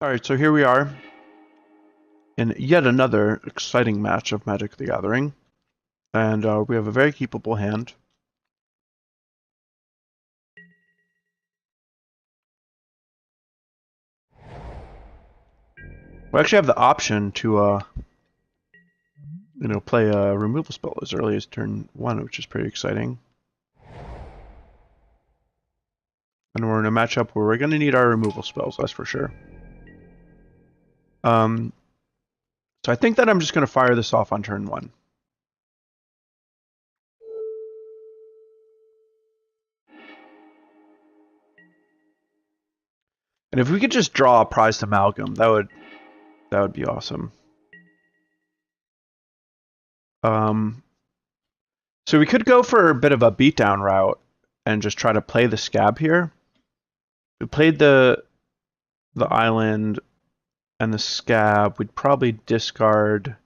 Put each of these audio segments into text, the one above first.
Alright, so here we are in yet another exciting match of Magic the Gathering. And we have a very keepable hand. We actually have the option to, play a removal spell as early as turn 1, which is pretty exciting. And we're in a matchup where we're going to need our removal spells, that's for sure. So I think that I'm just going to fire this off on turn 1. And if we could just draw a Prized Amalgam, that would be awesome. So we could go for a bit of a beatdown route and just try to play the Skaab here. We played the island and the Skaab. We'd probably discard,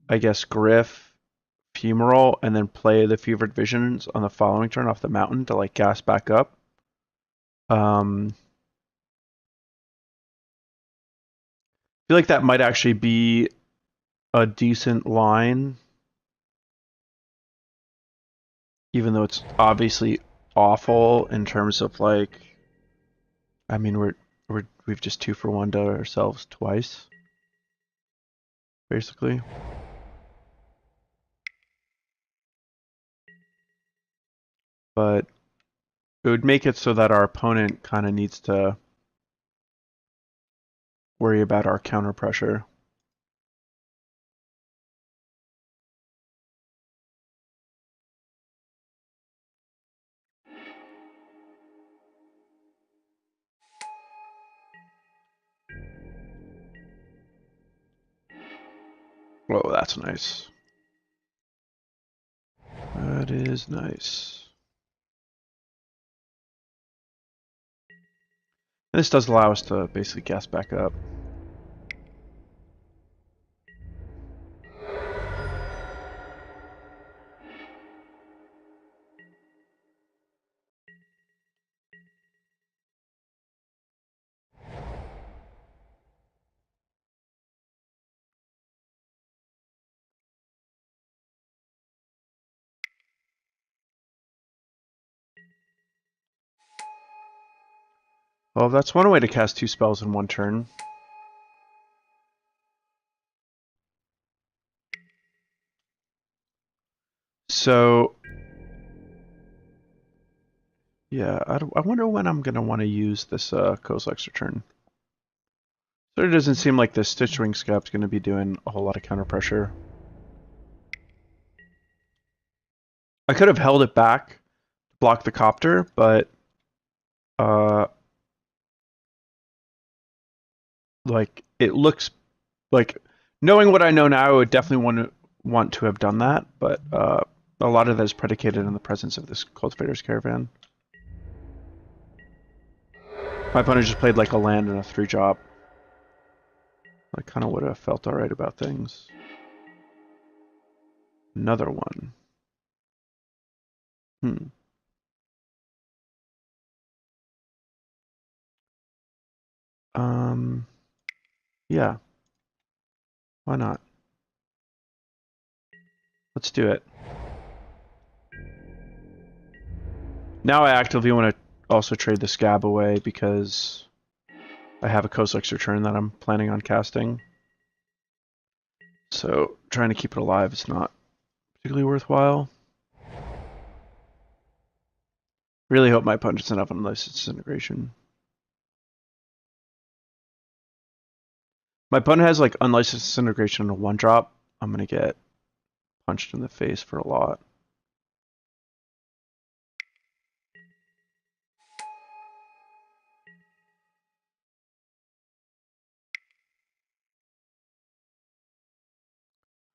I guess, Gryff, Fumarole, and then play the Fevered Visions on the following turn off the mountain to like gas back up. I feel like that might actually be a decent line, even though it's obviously awful in terms of like, I mean, we've just 2-for-1'd ourselves twice, basically. But it would make it so that our opponent kind of needs to worry about our counter pressure. Whoa, that's nice. That is nice. And this does allow us to basically gas back up. Well, that's one way to cast 2 spells in one turn. So, yeah, I wonder when I'm going to want to use this Kozilek's Return. So it doesn't seem like the Stitchwing Skaab is going to be doing a whole lot of counter pressure. I could have held it back to block the Copter, but like it looks like, knowing what I know now, I would definitely want to have done that, but a lot of that is predicated on the presence of this Cultivator's Caravan. My opponent just played like a land and a 3-drop. I kind of would have felt alright about things. Another one. Yeah. Why not? Let's do it. Now I actively want to also trade the Skaab away because I have a Kozilek's Return that I'm planning on casting. So trying to keep it alive is not particularly worthwhile. Really hope my opponent doesn't have Unlicensed Disintegration. My opponent has like Unlicensed Disintegration on a 1-drop. I'm going to get punched in the face for a lot.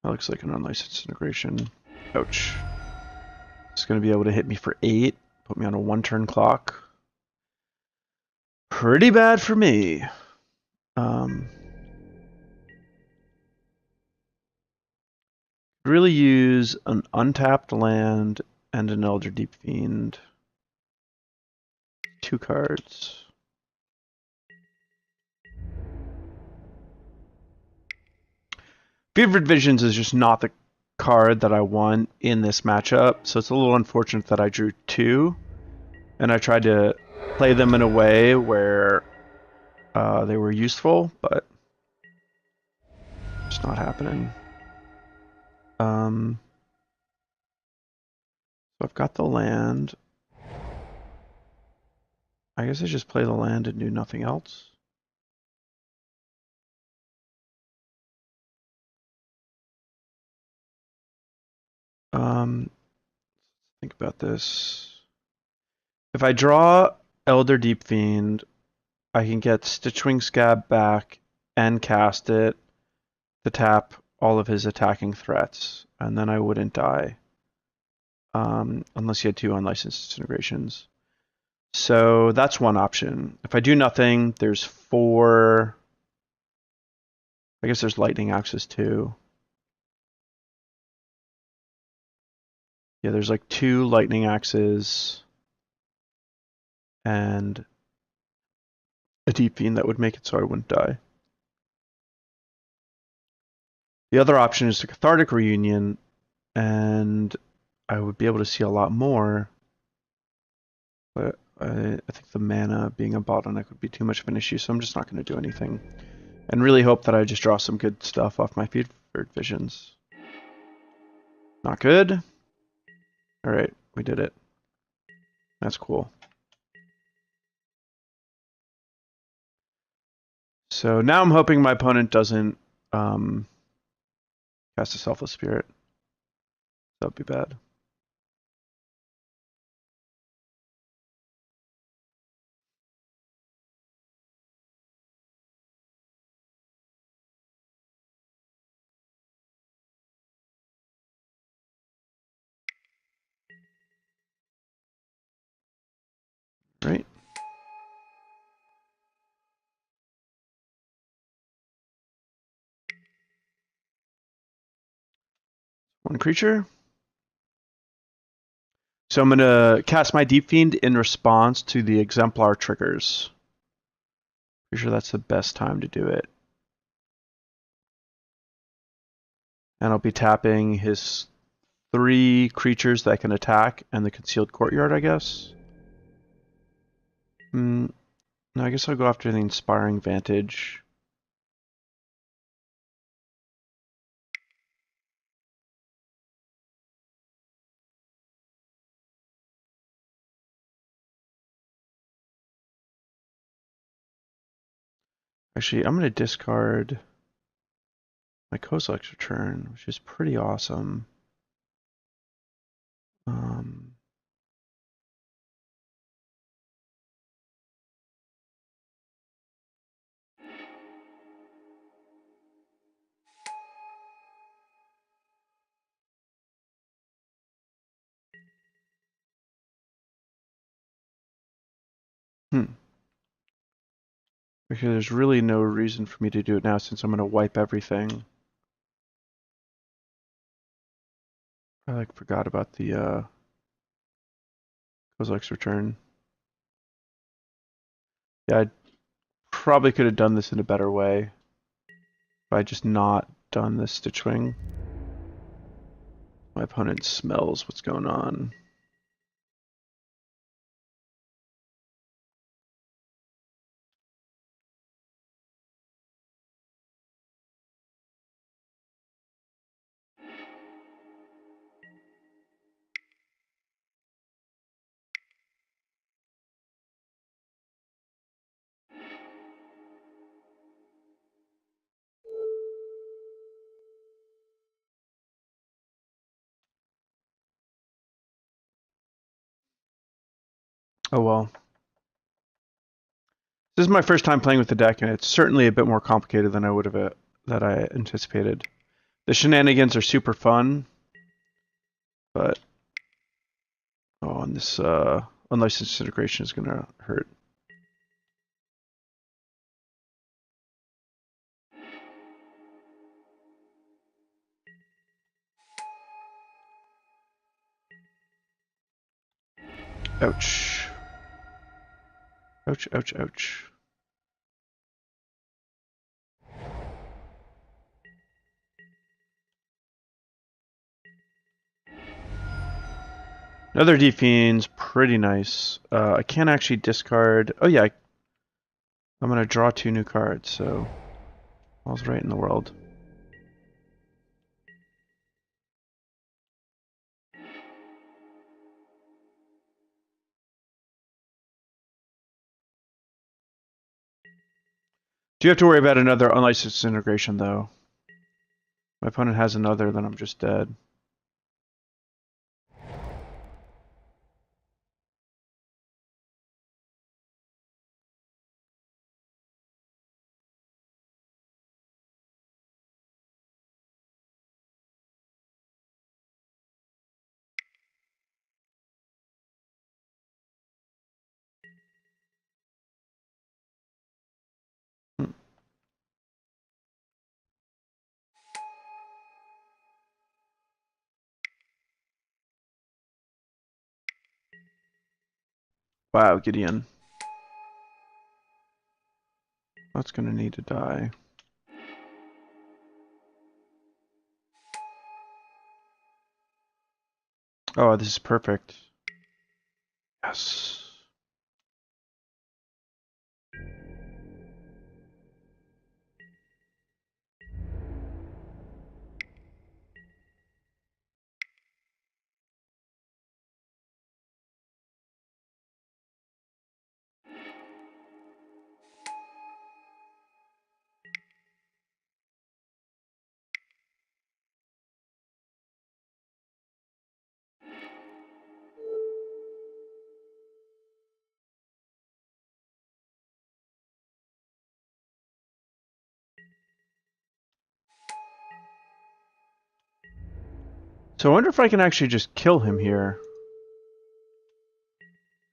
That looks like an Unlicensed Disintegration. Ouch. It's going to be able to hit me for 8. Put me on a 1-turn clock. Pretty bad for me. Really use an untapped land and an Elder Deep-Fiend. 2 cards. Fevered Visions is just not the card that I want in this matchup, so it's a little unfortunate that I drew 2, and I tried to play them in a way where they were useful, but it's not happening. So I've got the land. I guess I just play the land and do nothing else. Think about this. If I draw Elder Deep-Fiend, I can get Stitchwing Skaab back and cast it to tap all of his attacking threats, and then I wouldn't die. Unless he had 2 unlicensed disintegrations. So that's one option. If I do nothing, there's 4. I guess there's lightning axes too. Yeah, there's like 2 lightning axes and a Deep-Fiend that would make it so I wouldn't die. The other option is the Cathartic Reunion, and I would be able to see a lot more, but I think the mana being a bottleneck would be too much of an issue, so I'm just not going to do anything. And really hope that I just draw some good stuff off my Fevered Visions. Not good. Alright, we did it. That's cool. So now I'm hoping my opponent doesn't cast a Selfless Spirit. That would be bad. Right? One creature. So I'm going to cast my Deep-Fiend in response to the Exemplar triggers. Pretty sure that's the best time to do it. And I'll be tapping his 3 creatures that can attack and the Concealed Courtyard, I guess. No, I guess I'll go after the Inspiring Vantage. Actually, I'm going to discard my Kozilek's Return, which is pretty awesome. Because there's really no reason for me to do it now since I'm going to wipe everything. I forgot about the Kozilek's Return. Yeah, I probably could have done this in a better way if I just not done this Stitchwing. My opponent smells what's going on. Oh well. This is my first time playing with the deck, and it's certainly a bit more complicated than I would have that I anticipated. The shenanigans are super fun, but and this unlicensed disintegration is gonna hurt. Ouch. Ouch, ouch, ouch. Another Deep-Fiend's pretty nice. I can't actually discard... Oh yeah, I'm going to draw 2 new cards, so all's right in the world. Do you have to worry about another unlicensed integration, though? My opponent has another, then I'm just dead. Wow, Gideon. That's gonna need to die. Oh, this is perfect. Yes. So I wonder if I can actually just kill him here.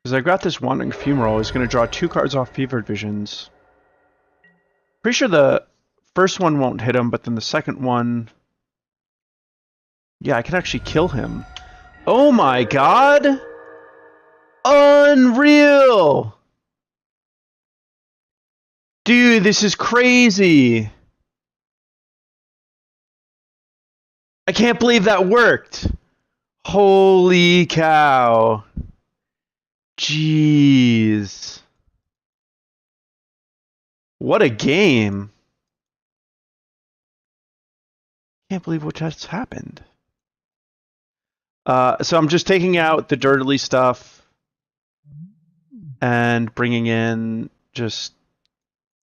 Because I've got this Wandering Fumarole. He's going to draw 2 cards off Fevered Visions. Pretty sure the first one won't hit him, but then the second one... Yeah, I can actually kill him. Oh my god! Unreal! Dude, this is crazy! I can't believe that worked! Holy cow. Jeez. What a game. Can't believe what just happened. So I'm just taking out the dirtily stuff and bringing in just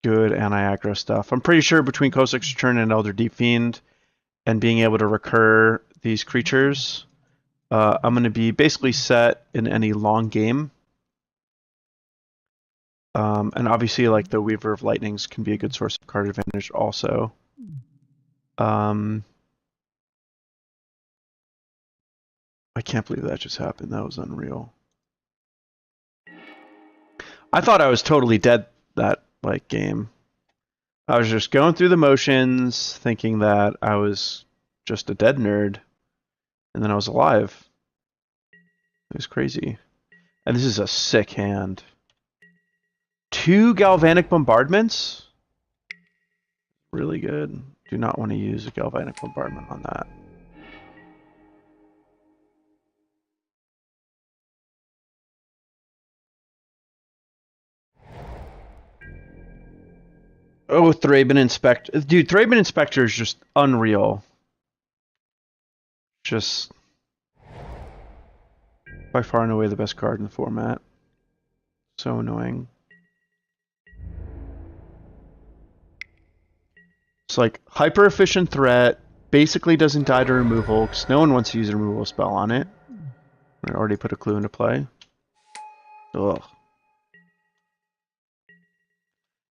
good anti-aggro stuff. I'm pretty sure between Kozilek's Return and Elder Deep-Fiend and being able to recur these creatures, I'm going to be basically set in any long game. And obviously, like, the Weaver of Lightnings can be a good source of card advantage also. I can't believe that just happened. That was unreal. I thought I was totally dead that game. I was just going through the motions, thinking that I was just a dead nerd, and then I was alive. It was crazy. And this is a sick hand. 2 Galvanic Bombardments? Really good. Do not want to use a Galvanic Bombardment on that. Oh, Thraben Inspector. Dude, Thraben Inspector is just unreal. Just by far and away the best card in the format. So annoying. It's like hyper efficient threat, basically doesn't die to removal because no one wants to use a removal spell on it. I already put a clue into play. Ugh.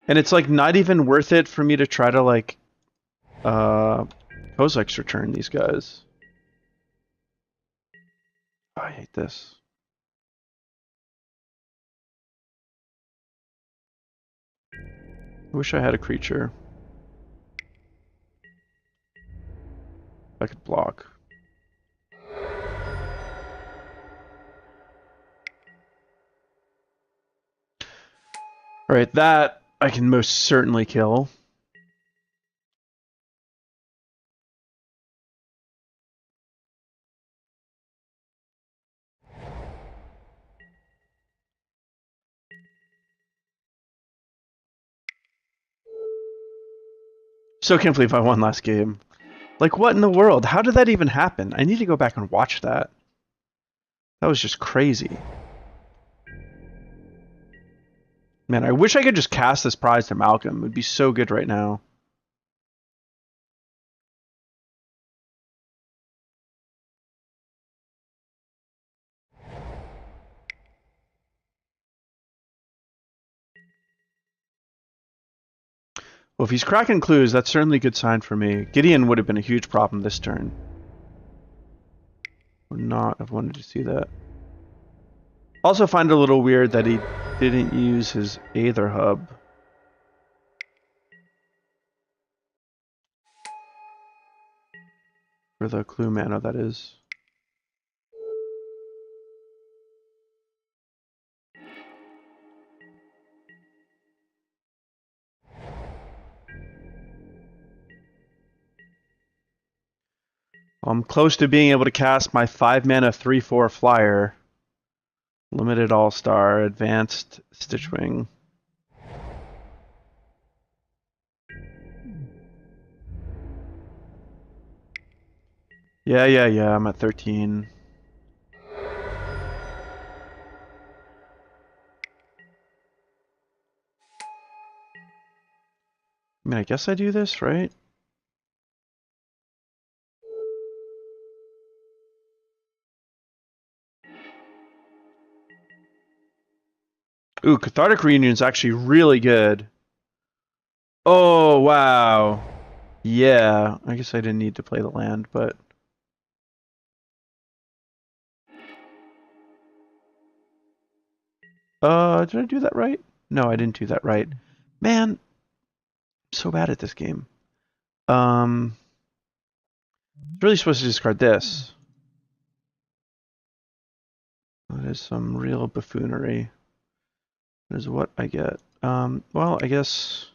And it's like not even worth it for me to try to like Kozilek's Return these guys. Oh, I hate this. I wish I had a creature. I could block. Right, that I can most certainly kill. So can't believe I won last game. Like, what in the world? How did that even happen? I need to go back and watch that. That was just crazy. Man, I wish I could just cast this Prized Amalgam. It would be so good right now. Well, if he's cracking clues, that's certainly a good sign for me. Gideon would have been a huge problem this turn. Would not have wanted to see that. Also find it a little weird that he didn't use his Aether Hub. For the clue mana, that is. I'm close to being able to cast my 5-mana 3/4 flyer. Limited All-Star, Advanced Stitchwing. Yeah, I'm at 13. I mean, I guess I do this, right? Ooh, Cathartic Reunion is actually really good. Oh, wow. Yeah, I guess I didn't need to play the land, but... did I do that right? No, I didn't do that right. Man, I'm so bad at this game. Really supposed to discard this. That is some real buffoonery. That is what I get. Well, I guess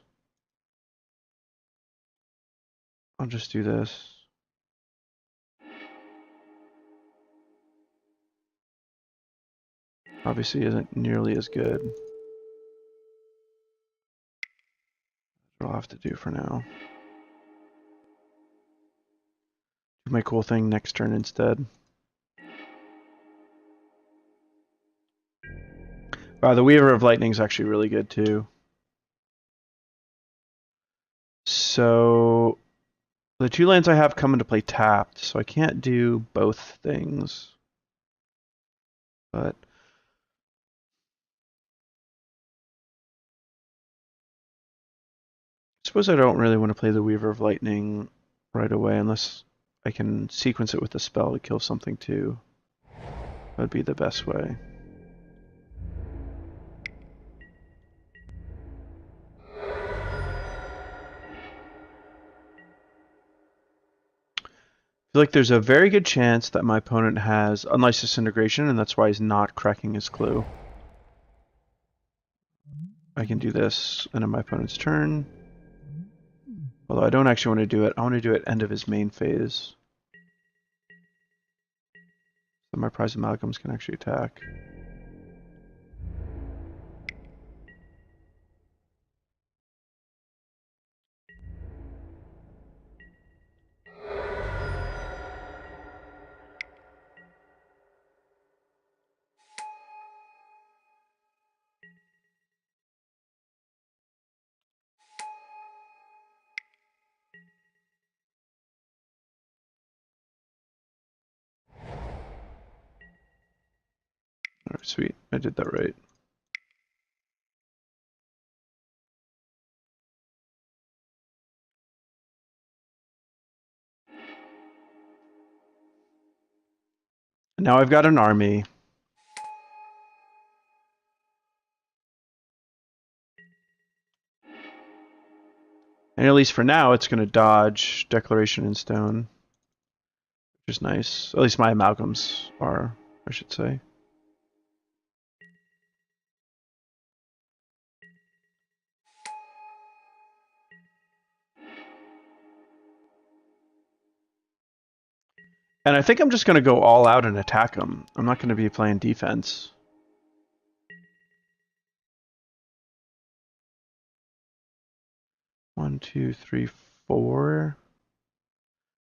I'll just do this. Obviously isn't nearly as good. That's what I'll have to do for now. Do my cool thing next turn instead. Wow, the Weaver of Lightning is actually really good too. So the 2 lands I have come into play tapped, so I can't do both things. But I suppose I don't really want to play the Weaver of Lightning right away unless I can sequence it with a spell to kill something too. That would be the best way. I feel like there's a very good chance that my opponent has Unlicensed Disintegration, and that's why he's not cracking his clue. I can do this end of my opponent's turn. Although I don't actually want to do it. I want to do it end of his main phase. So my Prized Amalgams can actually attack. Alright, sweet. I did that right. And now I've got an army. And at least for now, it's going to dodge Declaration in Stone. Which is nice. At least my amalgams are, I should say. And I think I'm just going to go all out and attack him. I'm not going to be playing defense. One, two, three, four.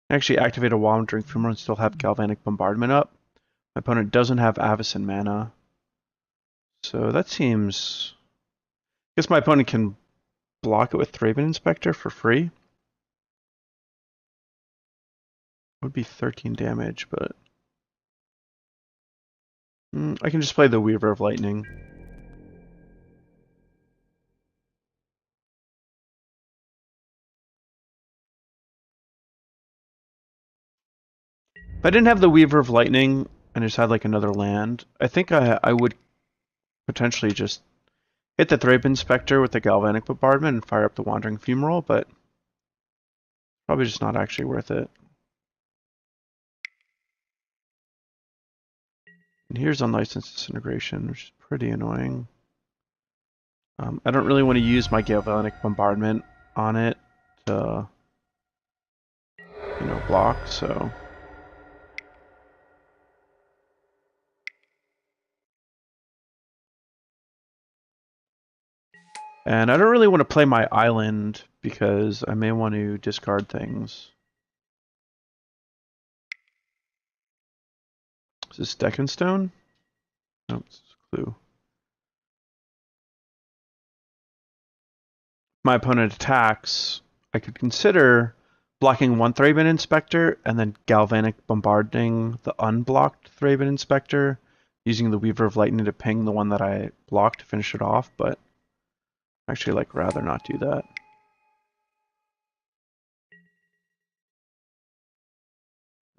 Actually activate a Wandering Fumarole and still have Galvanic Bombardment up. My opponent doesn't have Avacyn mana. So that seems... I guess my opponent can block it with Thraben Inspector for free. Would be 13 damage, but... I can just play the Weaver of Lightning. If I didn't have the Weaver of Lightning and just had like another land, I think I would potentially just hit the Thraben Inspector with the Galvanic Bombardment and fire up the Wandering Fumarole, but probably just not actually worth it. And here's Unlicensed Disintegration, which is pretty annoying. I don't really want to use my Galvanic Bombardment on it to, block, so... And I don't really want to play my island because I may want to discard things. Is this Deckenstone? No, it's Clue. My opponent attacks, I could consider blocking one Thraben Inspector and then Galvanic Bombarding the unblocked Thraben Inspector, using the Weaver of Lightning to ping the one that I blocked to finish it off, but I actually rather not do that.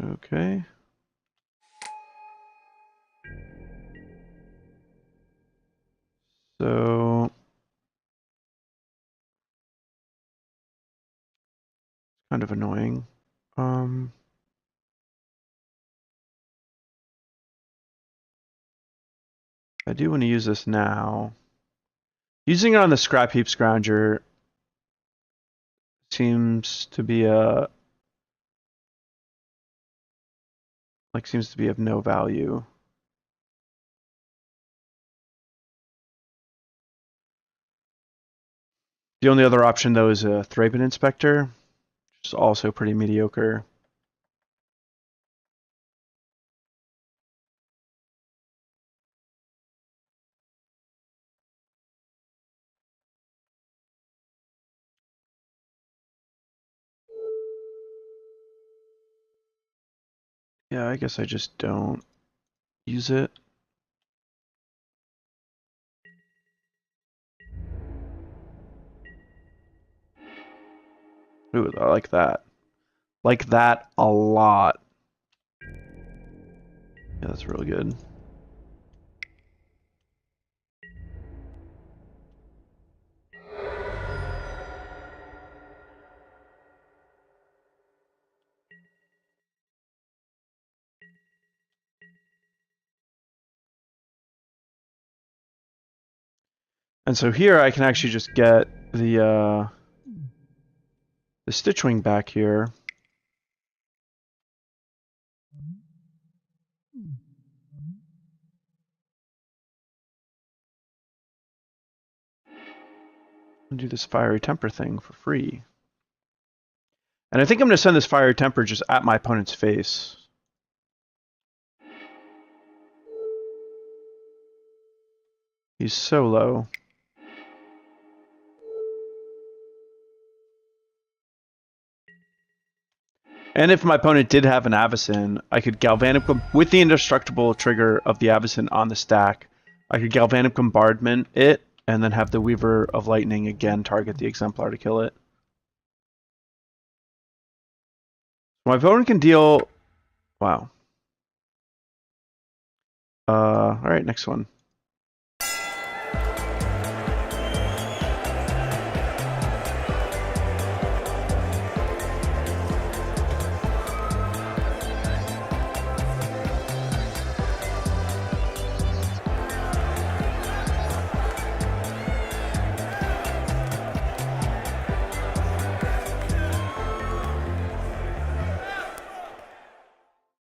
Okay. So kind of annoying. I do want to use this now. Using it on the Scrap Heap Scrounger seems to be of no value. The only other option though is a Thraben Inspector, which is also pretty mediocre. Yeah, I guess I just don't use it. Ooh, I like that. Like that a lot. Yeah, that's really good. And so here I can actually just get the Stitchwing back here. And do this Fiery Temper thing for free. And I think I'm going to send this Fiery Temper just at my opponent's face. He's so low. And if my opponent did have an Avacyn, I could Galvanic, with the indestructible trigger of the Avacyn on the stack, I could Galvanic Bombardment it, and then have the Weaver of Lightning again target the Exemplar to kill it. My opponent can deal... Wow. Alright, next one.